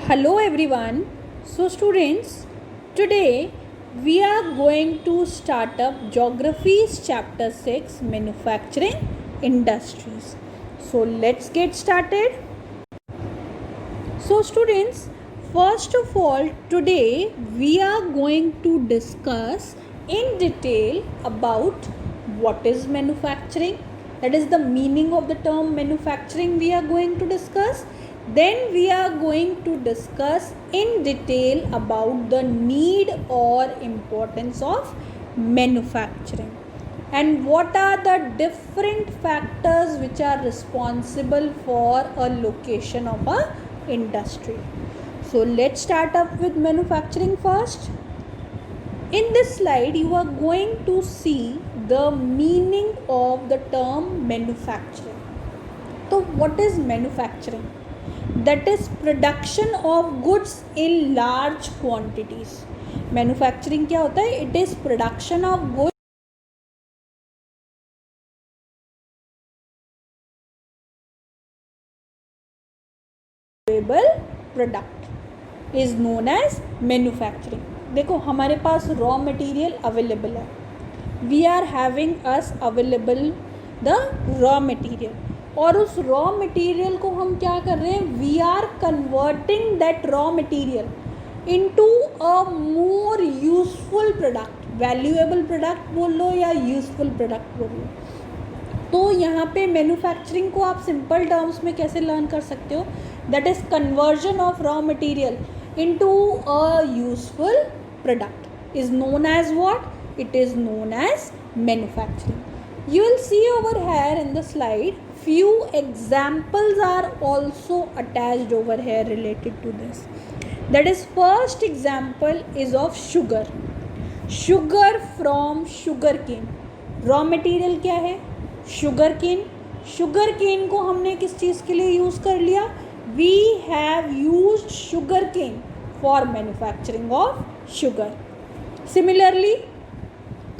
Hello everyone. So students, today we are going to start up Geography's chapter 6 Manufacturing Industries. So let's get started. So students, first of all today we are going to discuss in detail about what is manufacturing. That is the meaning of the term manufacturing we are going to discuss. Then we are going to discuss in detail about the need or importance of manufacturing and what are the different factors which are responsible for a location of a industry. So let's start up with manufacturing first. In this slide you are going to see the meaning of the term manufacturing. So what is manufacturing? That is production of goods in large quantities. Manufacturing क्या होता है? It is production of goods product is known as manufacturing. देखो हमारे पास raw material available है. We are having us available the raw material और उस raw material को हम क्या कर रहे हैं? We are converting that raw material into a more useful product. Valuable product बोल लो या यूजफुल प्रोडक्ट बोल लो. तो यहाँ पे मैन्युफैक्चरिंग को आप सिंपल टर्म्स में कैसे लर्न कर सकते हो? That is conversion of raw material into a useful product is known as what? It is known as manufacturing. You will see over here in the slide few examples are also attached over here related to this. That is, first example is of sugar. Sugar from sugarcane. Raw material क्या है? Sugarcane. Sugarcane को हमने किस चीज़ के लिए use कर लिया? We have used sugarcane for manufacturing of sugar. Similarly,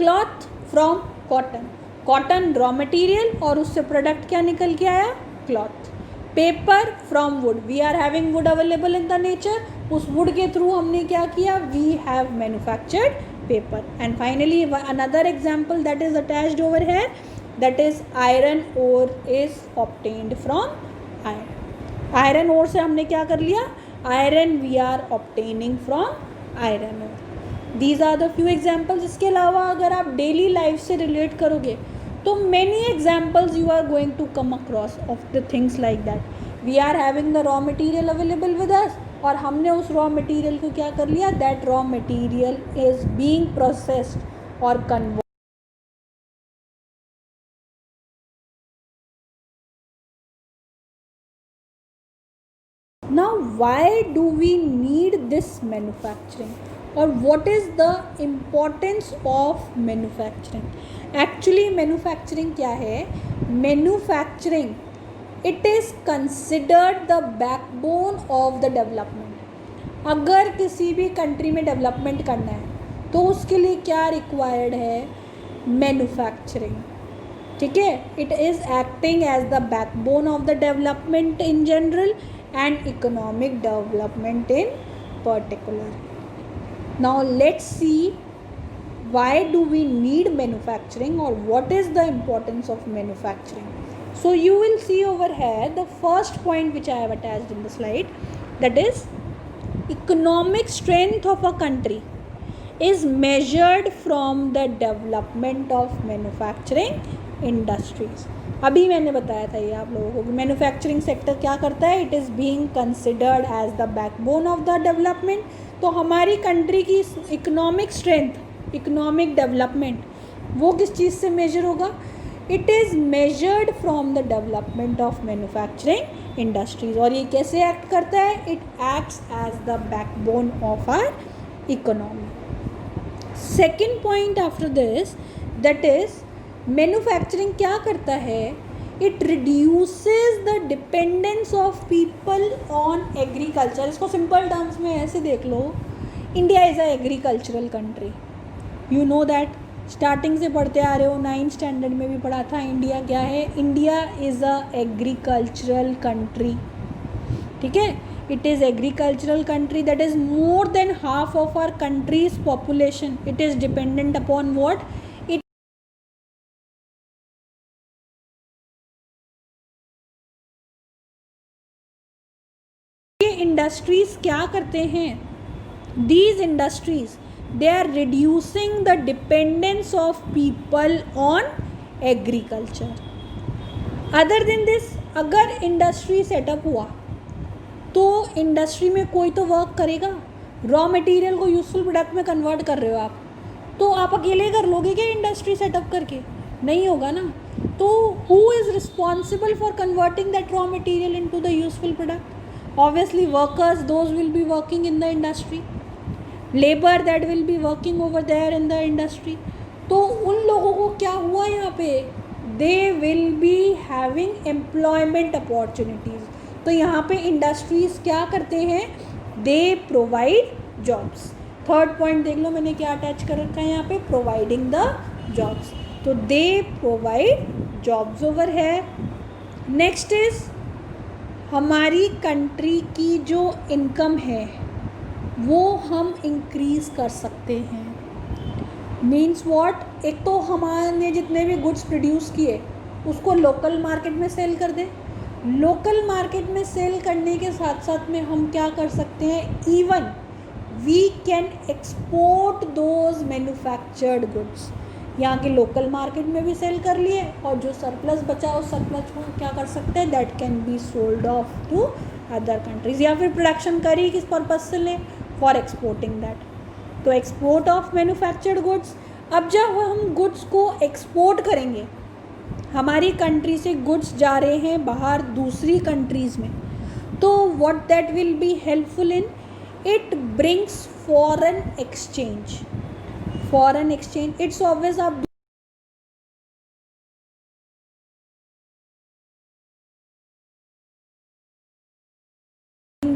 cloth from cotton. Cotton raw material और उससे प्रोडक्ट क्या निकल के आया? Cloth. Paper from wood. We are having wood available in the nature. उस वुड के थ्रू हमने क्या किया? We have manufactured paper. And finally another example that is attached over here, that is iron ore is obtained from iron. Iron ore से हमने क्या कर लिया? Iron we are obtaining from iron ore. These are the few examples. इसके अलावा अगर आप daily life से रिलेट करोगे तो many examples you are going to come across of the things like that. We are having the raw material available with us और हमने उस रॉ मटेरियल को क्या कर लिया? That raw material is being processed और convert. Now why do we need this manufacturing or what is the importance of manufacturing? Actually manufacturing क्या है? Manufacturing it is considered the backbone of the development. अगर किसी भी country में development करना है तो उसके लिए क्या रिक्वायर्ड है? मैन्युफैक्चरिंग. ठीक है. It is acting as the backbone of the development in general and economic development in particular. Now let's see why do we need manufacturing or what is the importance of manufacturing. So you will see over here the first point which I have attached in the slide, that is economic strength of a country is measured from the development of manufacturing industries. अभी मैंने बताया था ये आप लोगों को कि manufacturing sector क्या करता है? It is being considered as the backbone of the development. तो हमारी कंट्री की इकोनॉमिक स्ट्रेंथ, इकोनॉमिक डेवलपमेंट वो किस चीज़ से मेजर होगा? It is measured from the development of manufacturing industries. और ये कैसे एक्ट करता है? It acts as the backbone of our economy. Second point after this, that is manufacturing क्या करता है? It reduces the dependence of people on agriculture. इसको simple terms में ऐसे देख लो, India is a agricultural country. You know that. Starting से पढ़ते आ रहे हो, 9th स्टैंडर्ड में भी पढ़ा था. इंडिया क्या है? India is a agricultural country. ठीक है. It is agricultural country, that is more than half of our country's population. It is dependent upon what? It industries क्या करते हैं? These industries, they are reducing the dependence of people on agriculture. Other than this, अगर industry setup हुआ तो industry में कोई तो work करेगा. रॉ मटेरियल को यूजफुल प्रोडक्ट में कन्वर्ट कर रहे हो आप, तो आप अकेले कर लोगे क्या इंडस्ट्री सेटअप करके? नहीं होगा ना. तो who is responsible for converting that raw material into the useful product? Obviously workers, those will be working in the industry, labor that will be working over there in the industry. तो उन लोगों को क्या हुआ यहाँ पे? They will be having employment opportunities. तो यहाँ पे इंडस्ट्रीज क्या करते हैं? They provide jobs. Third point देख लो मैंने क्या अटैच कर रखा है यहाँ पे, प्रोवाइडिंग द जॉब्स. तो दे प्रोवाइड जॉब्स ओवर है. नेक्स्ट इज हमारी कंट्री की जो इनकम है वो हम इंक्रीज़ कर सकते हैं. Means what? एक तो हमारे जितने भी गुड्स प्रोड्यूस किए उसको लोकल मार्केट में सेल कर दें. लोकल मार्केट में सेल करने के साथ साथ में हम क्या कर सकते हैं? Even we can export those manufactured goods. यहाँ के लोकल मार्केट में भी सेल कर लिए और जो सरप्लस बचा उस सरप्लस को क्या कर सकते हैं? That can be sold off to other countries. या फिर प्रोडक्शन करी किस पर्पज से ले? For exporting that. तो एक्सपोर्ट ऑफ मैन्युफैक्चर्ड गुड्स. अब जब हम गुड्स को एक्सपोर्ट करेंगे, हमारी कंट्री से गुड्स जा रहे हैं बाहर दूसरी कंट्रीज़ में, तो what that will be helpful in? It brings foreign exchange. Foreign exchange, it's always up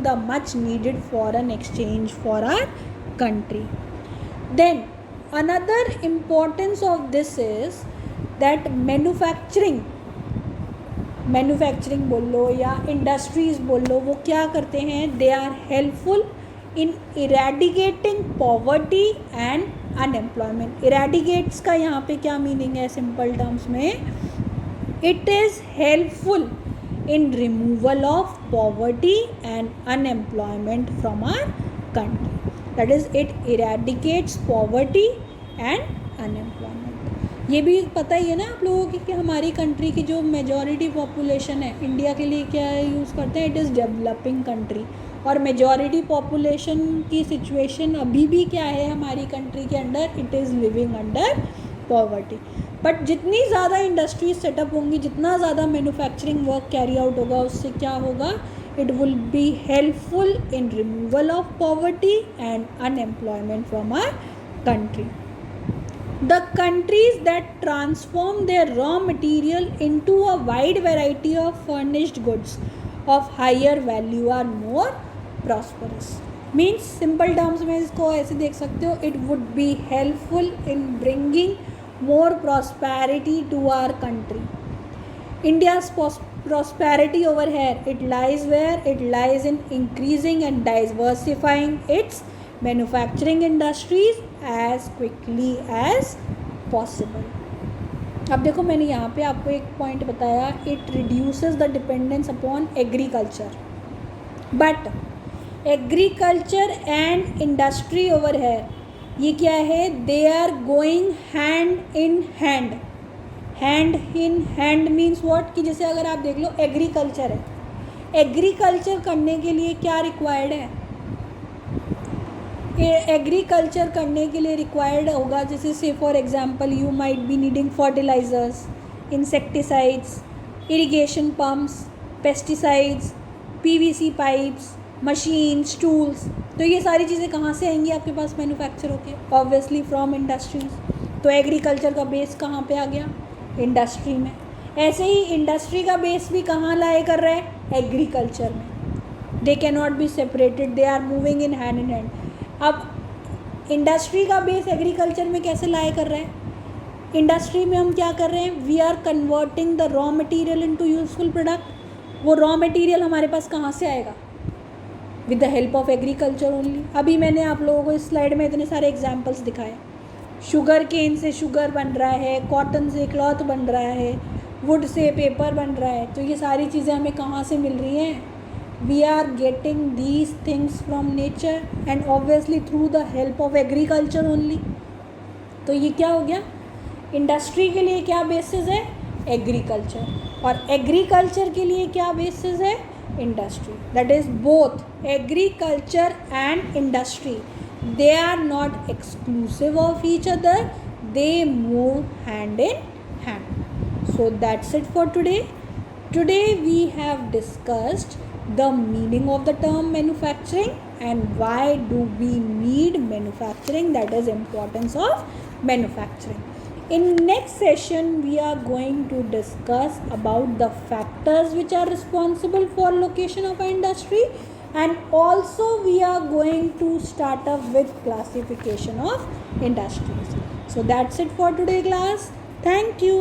the much needed foreign exchange for our country. Then another importance of this is that manufacturing बोल लो या industries बोल लो, वो क्या करते हैं? They are helpful in eradicating poverty and unemployment. Eradicates का यहाँ पे क्या मीनिंग है सिंपल टर्म्स में? It is helpful in removal of poverty and unemployment from our country. That is it eradicates poverty and unemployment. ये भी पता ही है ना आप लोगों की कि हमारी कंट्री की जो मेजॉरिटी पॉपुलेशन है, इंडिया के लिए क्या यूज़ करते हैं? It is developing country. और मेजॉरिटी पॉपुलेशन की सिचुएशन अभी भी क्या है हमारी कंट्री के under? It is living under poverty. But जितनी ज़्यादा इंडस्ट्रीज सेटअप होंगी, जितना ज़्यादा मैन्युफैक्चरिंग वर्क कैरी आउट होगा, उससे क्या होगा? It will be helpful in removal of poverty and unemployment from our country. The countries that transform their raw material into a wide variety of furnished goods of higher value are more prosperous. Means simple terms में इसको ऐसे देख सकते हो, it would be helpful in bringing more prosperity to our country. India's prosperity over here, it lies where? It lies in increasing and diversifying its manufacturing industries as quickly as possible. अब देखो मैंने यहाँ पे आपको एक point बताया, it reduces the dependence upon agriculture. But agriculture and industry over है, ये क्या है? They are going hand in hand. Hand in hand means what? कि जैसे अगर आप देख लो एग्रीकल्चर है, एग्रीकल्चर करने के लिए क्या रिक्वायर्ड है? एग्रीकल्चर करने के लिए रिक्वायर्ड होगा, जैसे से for example you might be needing fertilisers, insecticides, irrigation pumps, pesticides, PVC pipes, machines, tools. तो ये सारी चीज़ें कहाँ से आएंगी आपके पास मैन्युफैक्चर होके? Obviously from industries. तो एग्रीकल्चर का बेस कहाँ पे आ गया? इंडस्ट्री में. ऐसे ही इंडस्ट्री का बेस भी कहाँ लाए कर रहा है? एग्रीकल्चर में. They can not be separated, they are moving in hand in hand. अब इंडस्ट्री का बेस एग्रीकल्चर में कैसे लाए कर रहे हैं? इंडस्ट्री में हम क्या कर रहे हैं? We are converting the raw material into useful product. वो रॉ मटेरियल हमारे पास कहाँ से आएगा? With the help of agriculture only. अभी मैंने आप लोगों को इस स्लाइड में इतने सारे एग्जाम्पल्स दिखाए. शुगर केन से शुगर बन रहा है, कॉटन से क्लॉथ बन रहा है, वुड से पेपर बन रहा है. तो ये सारी चीज़ें हमें कहाँ से मिल रही हैं? We are getting these things from nature and obviously through the help of agriculture only. तो ये क्या हो गया? इंडस्ट्री के लिए क्या बेसिस है? एग्रीकल्चर. और एग्रीकल्चर के लिए क्या बेसिस है? Industry. That is both agriculture and industry, they are not exclusive of each other, they move hand in hand. So that's it for today. Today we have discussed the meaning of the term manufacturing and why do we need manufacturing, that is importance of manufacturing. In next session we are going to discuss about the factors which are responsible for location of an industry, and also we are going to start up with classification of industries. So that's it for today class. Thank you.